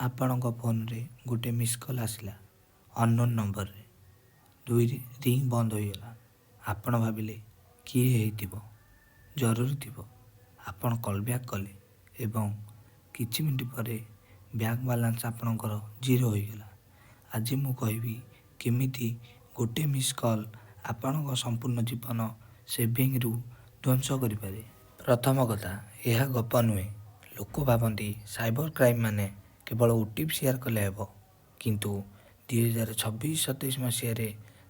ଆପଣଙ୍କ ଫୋନରେ ଗୋଟେ ମିସ୍ କଲ୍ ଆସିଲା ଅନନୋନ୍ ନମ୍ବରରେ। ଦୁଇରେ ରିଙ୍ଗ ବନ୍ଦ ହୋଇଗଲା। ଆପଣ ଭାବିଲେ କିଏ ହେଇଥିବ, ଜରୁରୀ ଥିବ। ଆପଣ କଲ୍ ବ୍ୟାକ୍ କଲେ ଏବଂ କିଛି ମିନିଟ୍ ପରେ ବ୍ୟାଙ୍କ ବାଲାନ୍ସ ଆପଣଙ୍କର 0 ହୋଇଗଲା। ଆଜି ମୁଁ କହିବି କେମିତି ଗୋଟେ ମିସ୍ କଲ୍ ଆପଣଙ୍କ ସମ୍ପୂର୍ଣ୍ଣ ଜୀବନ ସେଭିଂରୁ ଧ୍ୱଂସ କରିପାରେ। ପ୍ରଥମ କଥା, ଏହା ଗପ ନୁହେଁ। ଲୋକ ଭାବନ୍ତି ସାଇବର କ୍ରାଇମ୍ ମାନେ କେବଳ OTP ସେୟାର କଲେ ହେବ, କିନ୍ତୁ 2026-27 ମସିହାରେ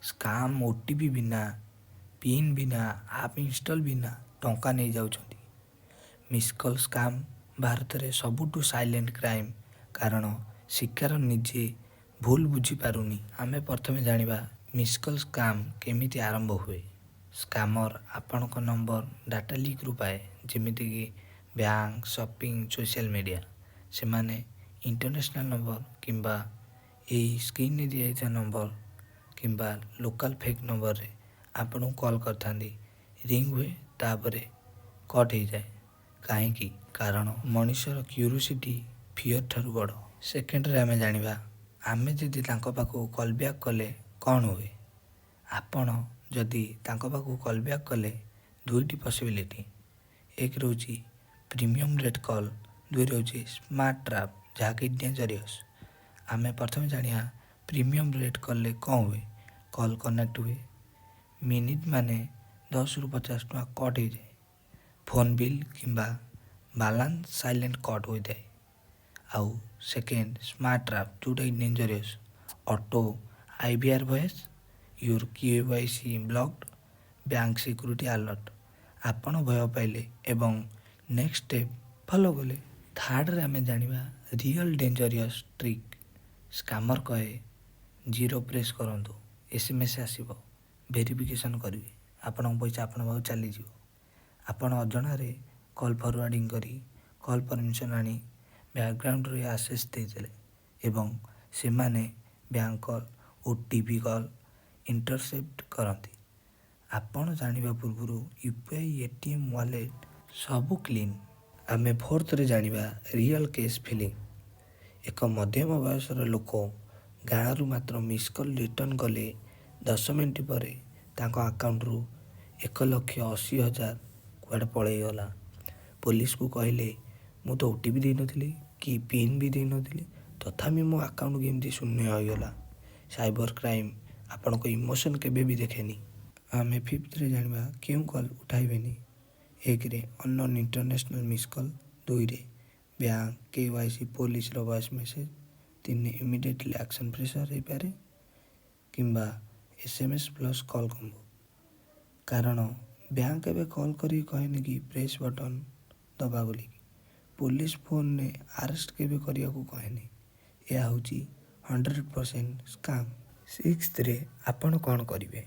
ସ୍କାମ୍ OTP ବିନା, ପିନ୍ ବିନା, ଆପ୍ ଇନଷ୍ଟଲ୍ ବିନା ଟଙ୍କା ନେଇଯାଉଛନ୍ତି। ମିସ୍ କଲ୍ ସ୍କାମ୍ ଭାରତରେ ସବୁଠୁ ସାଇଲେଣ୍ଟ କ୍ରାଇମ୍, କାରଣ ଶିକାର ନିଜେ ଭୁଲ ବୁଝିପାରୁନି। ଆମେ ପ୍ରଥମେ ଜାଣିବା ମିସ୍ କଲ୍ ସ୍କାମ୍ କେମିତି ଆରମ୍ଭ ହୁଏ। ସ୍କାମର ଆପଣଙ୍କ ନମ୍ବର ଡାଟା ଲିକ୍ରୁ ପାଏ, ଯେମିତିକି ବ୍ୟାଙ୍କ, ସପିଂ, ସୋସିଆଲ ମିଡ଼ିଆ। ସେମାନେ ଇଣ୍ଟରନ୍ୟାସନାଲ ନମ୍ବର କିମ୍ବା ଏହି ସ୍କ୍ରିନ୍ରେ ଦିଆଯାଇଥିବା ନମ୍ବର କିମ୍ବା ଲୋକାଲ ଫେକ୍ ନମ୍ବରରେ ଆପଣଙ୍କୁ କଲ୍ କରିଥାନ୍ତି। ରିଙ୍ଗ ହୁଏ, ତାପରେ କଟ୍ ହେଇଯାଏ। କାହିଁକି? କାରଣ ମଣିଷର କ୍ୟୁରିଓସିଟି ଫିୟର ଠାରୁ ବଡ଼। ସେକେଣ୍ଡରେ ଆମେ ଜାଣିବା ଆମେ ଯଦି ତାଙ୍କ ପାଖକୁ କଲ୍ ବ୍ୟାକ୍ କଲେ କ'ଣ ହୁଏ। ଆପଣ ଯଦି ତାଙ୍କ ପାଖକୁ କଲ୍ ବ୍ୟାକ୍ କଲେ ଦୁଇଟି ପସିବିଲିଟି। ଏକ ରହୁଛି ପ୍ରିମିୟମ୍ ରେଟ୍ କଲ୍, ଦୁଇ ରହୁଛି ସ୍ମାର୍ଟ ଟ୍ରାପ୍, ଯାହାକି ଡେଞ୍ଜରିୟସ୍। ଆମେ ପ୍ରଥମେ ଜାଣିବା ପ୍ରିମିୟମ୍ ରେଟ୍ କଲ୍ରେ କ'ଣ ହୁଏ। କଲ୍ କନେକ୍ଟ ହୁଏ, ମିନିଟ୍ ମାନେ 10ରୁ 50 ଟଙ୍କା କଟ୍ ହୋଇଯାଏ। ଫୋନ୍ ବିଲ୍ କିମ୍ବା ବାଲାନ୍ସ ସାଇଲେଣ୍ଟ କଟ୍ ହୋଇଥାଏ। ଆଉ ସେକେଣ୍ଡ ସ୍ମାର୍ଟ ଟ୍ରାପ୍, ଯେଉଁଟାକି dangerous. Auto IVR voice, your KYC blocked, bank security alert. ଆପଣ ଭୟ ପାଇଲେ ଏବଂ ନେକ୍ସଟ ଷ୍ଟେପ୍ ଫଲୋ କଲେ। ଥାର୍ଡ଼ରେ ଆମେ ଜାଣିବା ରିଅଲ୍ ଡେଞ୍ଜରିୟସ୍ ଟ୍ରିକ୍। ସ୍କାମର କହେ 0 ପ୍ରେସ୍ କରନ୍ତୁ, SMS ଆସିବ, ଭେରିଫିକେସନ୍ କରିବେ, ଆପଣଙ୍କ ପଇସା ଆପଣଙ୍କ ପାଖକୁ ଚାଲିଯିବ। ଆପଣ ଅଜଣାରେ କଲ୍ ଫରୱାର୍ଡ଼ିଂ କରି କଲ୍ ପରମିଶନ୍ ଆଣି ବ୍ୟାକଗ୍ରାଉଣ୍ଡରେ ଆକ୍ସେସ୍ ଦେଇଦେଲେ ଏବଂ ସେମାନେ bank call, OTP call intercept କରନ୍ତି। ଆପଣ ଜାଣିବା ପୂର୍ବରୁ UPI, ATM, ୱାଲେଟ୍ ସବୁ କ୍ଲିନ୍। ଆମେ ଫୋର୍ଥରେ ଜାଣିବା ରିଅଲ୍ କେସ୍ ଫିଲିଂ। ଏକ ମଧ୍ୟମ ବୟସର ଲୋକ ଗାଁରୁ ମାତ୍ର ମିସ୍ କଲ୍ ରିଟର୍ଣ୍ଣ କଲେ 10 ମିନିଟ୍ ପରେ ତାଙ୍କ ଆକାଉଣ୍ଟରୁ 1,80,000 କୁଆଡ଼େ ପଳେଇଗଲା। ପୋଲିସକୁ କହିଲେ, ମୁଁ ତ OTP ଦେଇନଥିଲି କି ପିନ୍ ବି ଦେଇନଥିଲି, ତଥାପି ମୋ ଆକାଉଣ୍ଟ କେମିତି ଶୂନ୍ୟ ହୋଇଗଲା। ସାଇବର କ୍ରାଇମ୍ ଆପଣଙ୍କ ଇମୋସନ୍ କେବେ ବି ଦେଖେନି। ଆମେ ଫିଫ୍ଥରେ ଜାଣିବା କେଉଁ କଲ୍ ଉଠାଇବେନି। ଏକରେ ଅନନୋନ୍ ଇଣ୍ଟରନ୍ୟାସନାଲ ମିସ୍ କଲ୍, ଦୁଇରେ ବ୍ୟାଙ୍କ, KYC, ପୋଲିସର ଭଏସ୍ ମେସେଜ୍, ତିନି ଇମିଡ଼ିଏଟଲି ଆକ୍ସନ୍ ପ୍ରେସର ହେଇପାରେ କିମ୍ବା SMS ପ୍ଲସ୍ କଲ୍ କମ୍ବୋ। କାରଣ ବ୍ୟାଙ୍କ ଏବେ କଲ୍ କରିକି କହେନି କି ପ୍ରେସ୍ ବଟନ୍ ଦବା ବୋଲିକି। ପୋଲିସ ଫୋନ୍ରେ ଆରେଷ୍ଟ କେବେ କରିବାକୁ କହେନି। ଏହା ହେଉଛି 100% ସ୍କାମ୍। ସିକ୍ସଥରେ ଆପଣ କ'ଣ କରିବେ?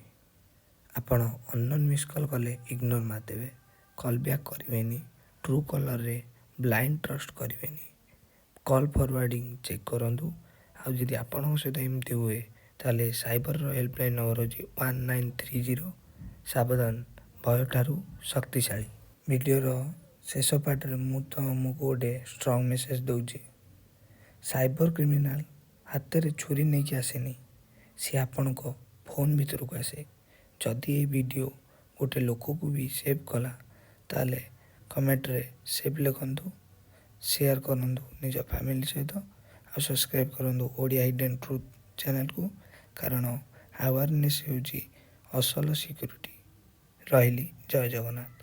ଆପଣ ଅନନୋନ୍ ମିସ୍ କଲ୍ କଲେ ଇଗ୍ନୋର ମାରିଦେବେ, କଲ୍ ବ୍ୟାକ୍ କରିବେନି, ଟ୍ରୁ କଲର୍ରେ ବ୍ଲାଇଣ୍ଡ ଟ୍ରଷ୍ଟ କରିବେନି, କଲ୍ ଫରୱାର୍ଡ଼ିଂ ଚେକ୍ କରନ୍ତୁ। ଆଉ ଯଦି ଆପଣଙ୍କ ସହିତ ଏମିତି ହୁଏ, ତାହେଲେ ସାଇବରର ହେଲ୍ପଲାଇନ୍ ନମ୍ବର ହେଉଛି 1930। ସାବଧାନ, ଭୟ ଠାରୁ ଶକ୍ତିଶାଳୀ। ଭିଡ଼ିଓର ଶେଷ ପାର୍ଟରେ ମୁଁ ତୁମକୁ ଗୋଟେ ଷ୍ଟ୍ରଙ୍ଗ ମେସେଜ୍ ଦେଉଛି। ସାଇବର କ୍ରିମିନାଲ ହାତରେ ଛୁରୀ ନେଇକି ଆସେନି, ସେ ଆପଣଙ୍କ ଫୋନ୍ ଭିତରକୁ ଆସେ। ଯଦି ଏହି ଭିଡ଼ିଓ ଗୋଟେ ଲୋକକୁ ବି ସେଭ୍ କଲା, ତାହେଲେ କମେଣ୍ଟରେ ସେଭ୍ ଲେଖନ୍ତୁ, ସେୟାର କରନ୍ତୁ ନିଜ ଫ୍ୟାମିଲି ସହିତ, ଆଉ ସବସ୍କ୍ରାଇବ୍ କରନ୍ତୁ ଓଡ଼ିଆ ହିଡେନ୍ ଟ୍ରୁଥ୍ ଚ୍ୟାନେଲକୁ। କାରଣ ଆୱାରନେସ୍ ହେଉଛି ଅସଲ ସିକ୍ୟୁରିଟି। ରହିଲି, ଜୟ ଜଗନ୍ନାଥ।